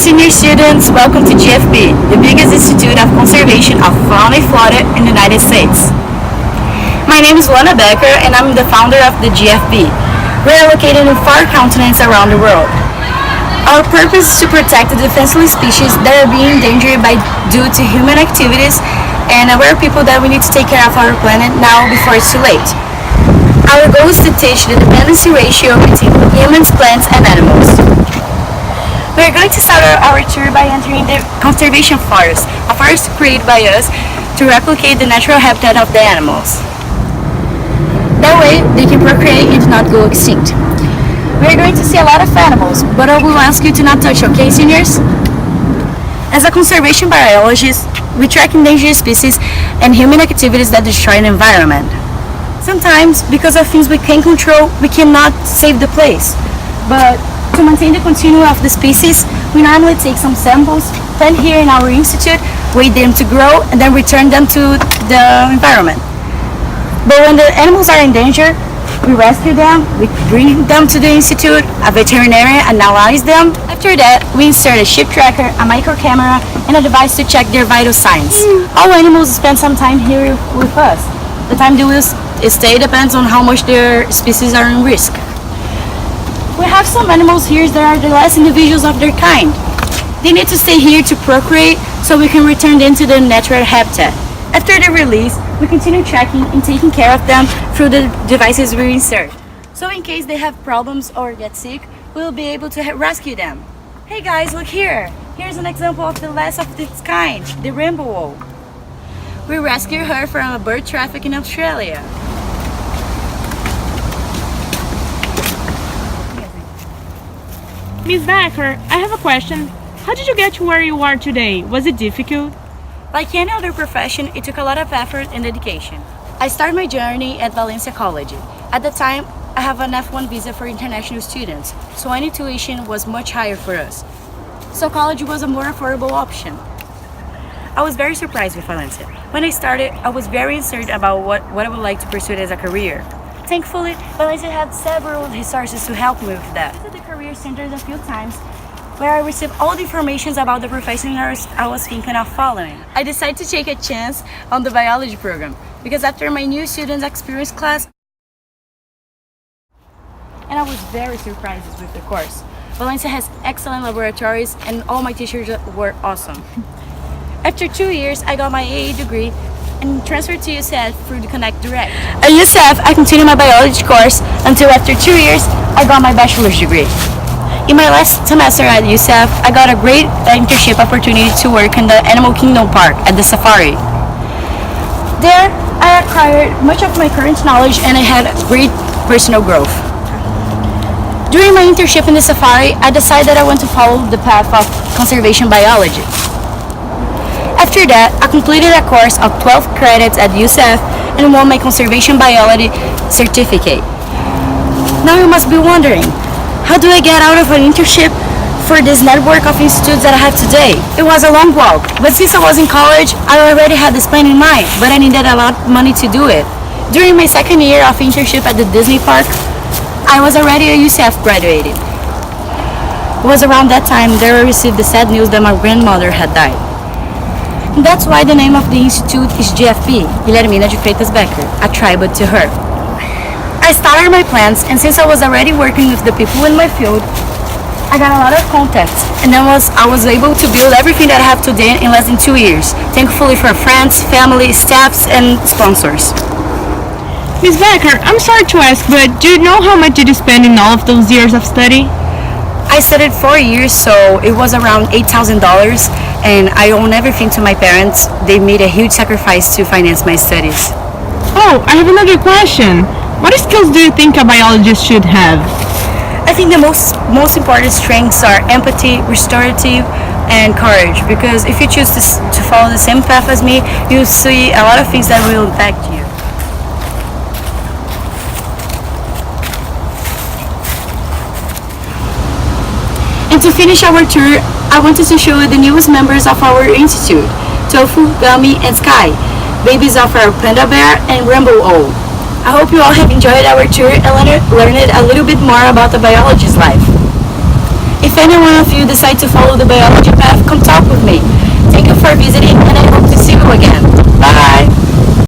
senior students, welcome to GFB, the biggest institute of conservation of fauna and flora in the United States. My name is Luana and I'm the founder of the GFB. We are located in 4 continents around the world. Our purpose is to protect the defenseless species that are being endangered due to human activities and aware people that we need to take care of our planet now before it's too late. Our goal is to teach the dependency ratio between humans, plants, and animals. We are going to start our tour by entering the conservation forest, a forest created by us to replicate the natural habitat of the animals. That way, they can procreate and not go extinct. We are going to see a lot of animals, but I will ask you to not touch, okay, seniors? As a conservation biologist, we track endangered species and human activities that destroy the environment. Sometimes, because of things we can't control, we cannot save the place. But to maintain the continuum of the species, we normally take some samples, plant here in our institute, wait them to grow, and then return them to the environment. But when the animals are in danger, we rescue them, we bring them to the institute, a veterinarian analyzes them. After that, we insert a sheep tracker, a micro camera, and a device to check their vital signs. All animals spend some time here with us. The time they will stay depends on how much their species are in risk. We have some animals here that are the last individuals of their kind. They need to stay here to procreate so we can return them to their natural habitat. After their release, we continue tracking and taking care of them through the devices we insert. So in case they have problems or get sick, we'll be able to rescue them. Hey guys, look here! Here's an example of the last of its kind, the rainbow owl. We rescued her from a bird traffic in Australia. Miss Becker, I have a question. How did you get to where you are today? Was it difficult? Like any other profession, it took a lot of effort and dedication. I started my journey at Valencia College. At the time, I have an F1 visa for international students, so any tuition was much higher for us. So college was a more affordable option. I was very surprised with Valencia. When I started, I was very uncertain about what I would like to pursue as a career. Thankfully, Valencia had several resources to help me with that. I visited the career centers a few times where I received all the information about the profession I was thinking of following. I decided to take a chance on the biology program because after my new students experience class, and I was very surprised with the course. Valencia has excellent laboratories and all my teachers were awesome. After 2 years, I got my AA degree and transferred to UCF through the Connect Direct. At UCF, I continued my biology course until after 2 years, I got my bachelor's degree. In my last semester at UCF, I got a great internship opportunity to work in the Animal Kingdom Park at the safari. There, I acquired much of my current knowledge and I had great personal growth. During my internship in the safari, I decided that I want to follow the path of conservation biology. After that, I completed a course of 12 credits at UCF and won my conservation biology certificate. Now you must be wondering, how do I get out of an internship for this network of institutes that I have today? It was a long walk, but since I was in college, I already had this plan in mind, but I needed a lot of money to do it. During my second year of internship at the Disney park, I was already a UCF graduated. It was around that time that I received the sad news that my grandmother had died. And that's why the name of the institute is GFB, Guilhermina de Freitas Becker, a tribute to her. I started my plans, and since I was already working with the people in my field, I got a lot of contacts, and then I was able to build everything that I have today in less than 2 years, thankfully for friends, family, staffs, and sponsors. Miss Becker, I'm sorry to ask, but do you know how much did you spend in all of those years of study? I studied 4 years, so it was around $8,000, and I own everything to my parents. They made a huge sacrifice to finance my studies. Oh, I have another question. What skills do you think a biologist should have? I think the most important strengths are empathy, restorative, and courage, because if you choose to follow the same path as me, you'll see a lot of things that will impact you. And to finish our tour, I wanted to show you the newest members of our institute, Tofu, Gummy, and Sky, babies of our panda bear and rainbow owl. I hope you all have enjoyed our tour and learned a little bit more about the biologist's life. If if any one of you decide to follow the biology path, come talk with me. Thank you for